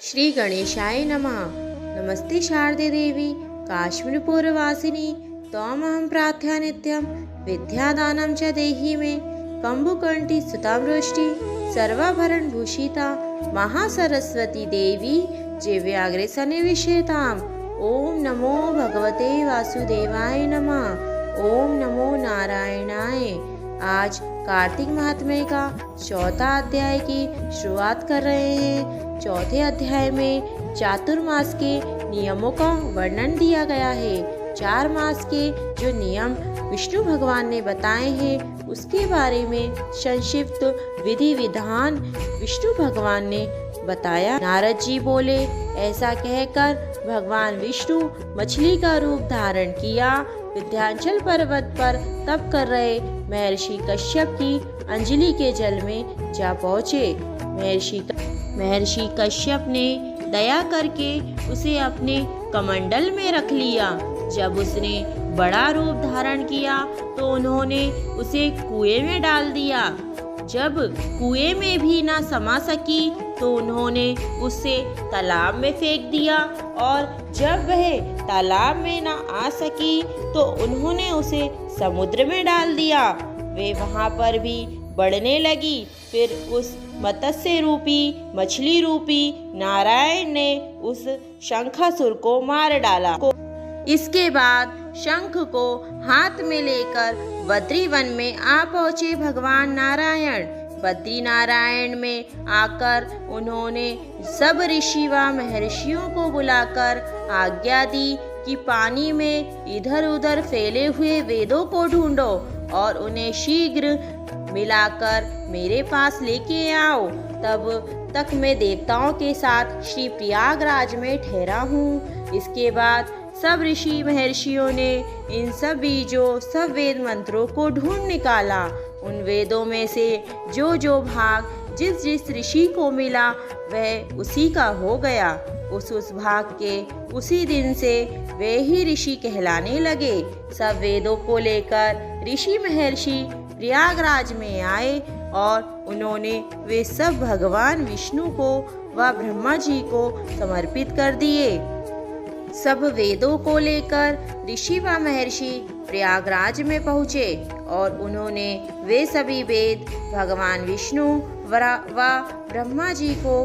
श्री गणेशाय नमः। नमस्ते शारदे देवी काश्मीरपुरवासिनी त्वमहं प्रार्थया नित्यं विद्यादानं च देहि मे। कम्बुकर्णी सुतामृष्टि सर्वाभरणभूषिता महासरस्वती देवी जिव्याग्रे सन्निविशेताम्। ओम नमो भगवते वासुदेवाय नमः। ओम नमो नारायणाय। आज कार्तिक महात्म्य का चौथा अध्याय की शुरुआत कर रहे हैं। चौथे अध्याय में चातुर्मास के नियमों का वर्णन दिया गया है। 4 मास के जो नियम विष्णु भगवान ने बताए हैं उसके बारे में संक्षिप्त विधि विधान विष्णु भगवान ने बताया। नारद जी बोले, ऐसा कहकर भगवान विष्णु मछली का रूप धारण किया। विंध्याचल पर्वत पर तप कर रहे महर्षि कश्यप की अंजलि के जल में जा पहुँचे। महर्षि कश्यप ने दया करके उसे अपने कमंडल में रख लिया। जब उसने बड़ा रूप धारण किया तो उन्होंने उसे कुएं में डाल दिया। जब कुएं में भी ना समा सकी तो उन्होंने उसे तालाब में फेंक दिया, और जब वह तालाब में ना आ सकी तो उन्होंने उसे समुद्र में डाल दिया। वे वहाँ पर भी बढ़ने लगी। फिर उस मत्स्य रूपी मछली रूपी नारायण ने उस शंखासुर को मार डाला। इसके बाद शंख को हाथ में लेकर बद्री वन में आ पहुँचे भगवान नारायण। बद्री नारायण में आकर उन्होंने सब ऋषि व महर्षियों को बुलाकर आज्ञा दी कि पानी में इधर उधर फैले हुए वेदों को ढूंढो और उन्हें शीघ्र मिलाकर मेरे पास लेके आओ। तब तक मैं देवताओं के साथ श्री प्रयागराज में ठहरा हूँ। इसके बाद सब ऋषि महर्षियों ने इन सब बीजों सब वेद मंत्रों को ढूंढ निकाला। उन वेदों में से जो जो भाग जिस जिस ऋषि को मिला वह उसी का हो गया। उस भाग के उसी दिन से वे ही ऋषि कहलाने लगे। सब वेदों को लेकर ऋषि महर्षि प्रयागराज में आए और उन्होंने वे सब भगवान विष्णु को व ब्रह्मा जी को समर्पित कर दिए। सब वेदों को लेकर ऋषि व महर्षि प्रयागराज में पहुँचे और उन्होंने वे सभी वेद भगवान विष्णु व ब्रह्मा जी को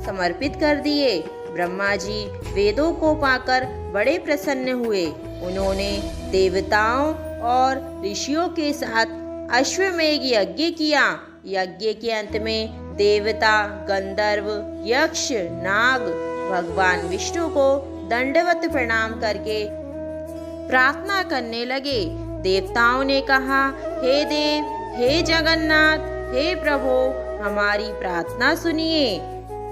समर्पित कर दिए। ब्रह्मा जी वेदों को पाकर बड़े प्रसन्न हुए। उन्होंने देवताओं और ऋषियों के साथ अश्वमेध यज्ञ किया। यज्ञ के अंत में देवता गंधर्व यक्ष नाग भगवान विष्णु को दंडवत प्रणाम करके प्रार्थना करने लगे। देवताओं ने कहा, हे देव, हे जगन्नाथ, हे प्रभु, हमारी प्रार्थना सुनिए।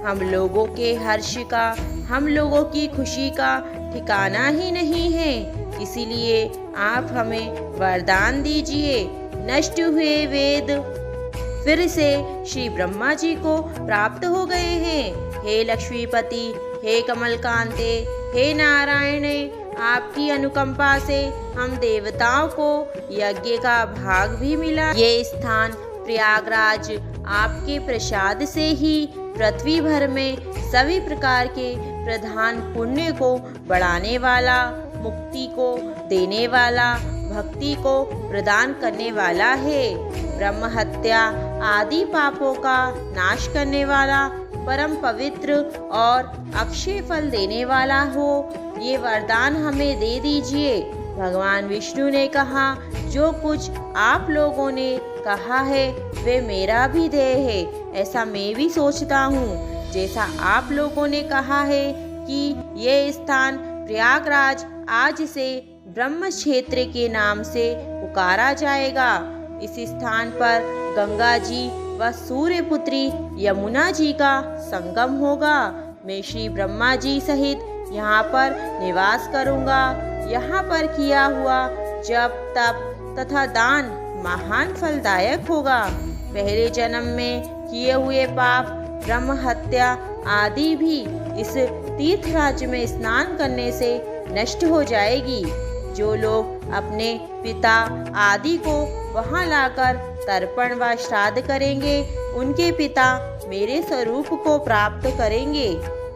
हम लोगों के हर्ष का, हम लोगों की खुशी का ठिकाना ही नहीं है, इसीलिए आप हमें वरदान दीजिए। नष्ट हुए वेद फिर से श्री ब्रह्मा जी को प्राप्त हो गए हैं। हे लक्ष्मीपति, हे कमलकांते, हे नारायण, आपकी अनुकंपा से हम देवताओं को यज्ञ का भाग भी मिला। ये स्थान प्रयागराज आपके प्रसाद से ही पृथ्वी भर में सभी प्रकार के प्रधान पुण्य को बढ़ाने वाला, मुक्ति को देने वाला, भक्ति को प्रदान करने वाला है। ब्रह्म हत्या आदि पापों का नाश करने वाला, परम पवित्र और अक्षय फल देने वाला हो, ये वरदान हमें दे दीजिए। भगवान विष्णु ने कहा, जो कुछ आप लोगों ने कहा है वे मेरा भी ध्येय है। ऐसा मैं भी सोचता हूँ। जैसा आप लोगों ने कहा है कि ये स्थान प्रयागराज आज से ब्रह्म क्षेत्र के नाम से पुकारा जाएगा। इस स्थान पर गंगा जी व सूर्य पुत्री यमुना जी का संगम होगा। मैं श्री ब्रह्मा जी सहित यहाँ पर निवास करूँगा। यहाँ पर किया हुआ जप तप तथा दान महान फलदायक होगा। पहले जन्म में किए हुए पाप, ब्रह्म हत्या आदि भी इस तीर्थ राज्य में स्नान करने से नष्ट हो जाएगी। जो लोग अपने पिता आदि को वहां लाकर तर्पण व श्राद्ध करेंगे, उनके पिता मेरे स्वरूप को प्राप्त करेंगे।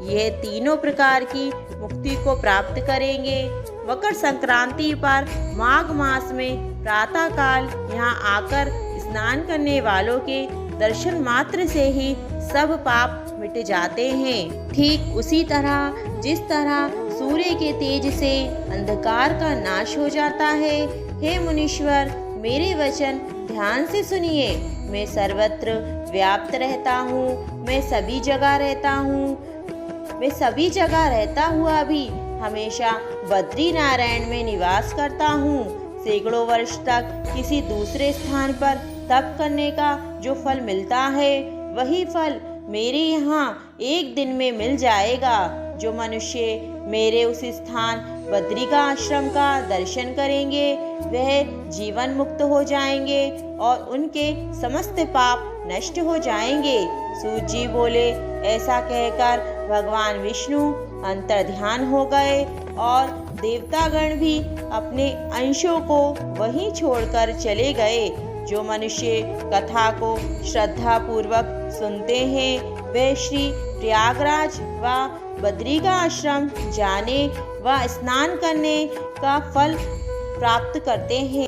यह तीनों प्रकार की मुक्ति को प्राप्त करेंगे। मकर संक्रांति पर माघ मास में प्रातः काल यहाँ आकर स्नान करने वालों के दर्शन मात्र से ही सब पाप मिट जाते हैं। ठीक उसी तरह जिस तरह सूर्य के तेज से अंधकार का नाश हो जाता है। हे मुनीश्वर, मेरे वचन ध्यान से सुनिए। मैं सर्वत्र व्याप्त रहता हूँ, मैं सभी जगह रहता हूँ। मैं सभी जगह रहता हुआ भी हमेशा बद्री नारायण में निवास करता हूँ। सैकड़ों वर्ष तक किसी दूसरे स्थान पर तप करने का जो फल मिलता है, वही फल मेरे यहाँ एक दिन में मिल जाएगा। जो मनुष्य मेरे उस स्थान बद्रिका आश्रम का दर्शन करेंगे, वह जीवन मुक्त हो जाएंगे और उनके समस्त पाप नष्ट हो जाएंगे। सूत जी बोले। ऐसा कहकर भगवान विष्णु अंतर्ध्यान हो गए और देवतागण भी अपने अंशों को वहीं छोड़कर चले गए। जो मनुष्य कथा को श्रद्धा पूर्वक सुनते हैं, वे श्री प्रयागराज व बद्रिका आश्रम जाने व स्नान करने का फल प्राप्त करते हैं।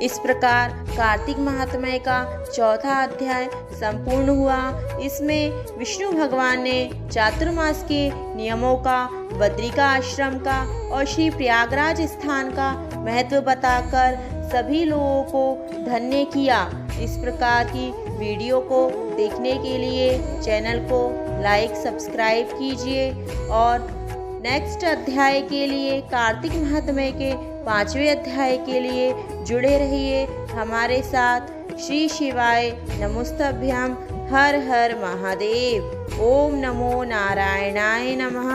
इस प्रकार कार्तिक महात्म्य का चौथा अध्याय संपूर्ण हुआ। इसमें विष्णु भगवान ने चातुर्मास के नियमों का, बद्रिका आश्रम का और श्री प्रयागराज स्थान का महत्व बताकर सभी लोगों को धन्य किया। इस प्रकार की वीडियो को देखने के लिए चैनल को लाइक सब्सक्राइब कीजिए और नेक्स्ट अध्याय के लिए, कार्तिक महात्म्य के 5वें अध्याय के लिए जुड़े रहिए हमारे साथ। श्री शिवाय नमोस्तभ्यम। हर हर महादेव। ओम नमो नारायणाय नमः।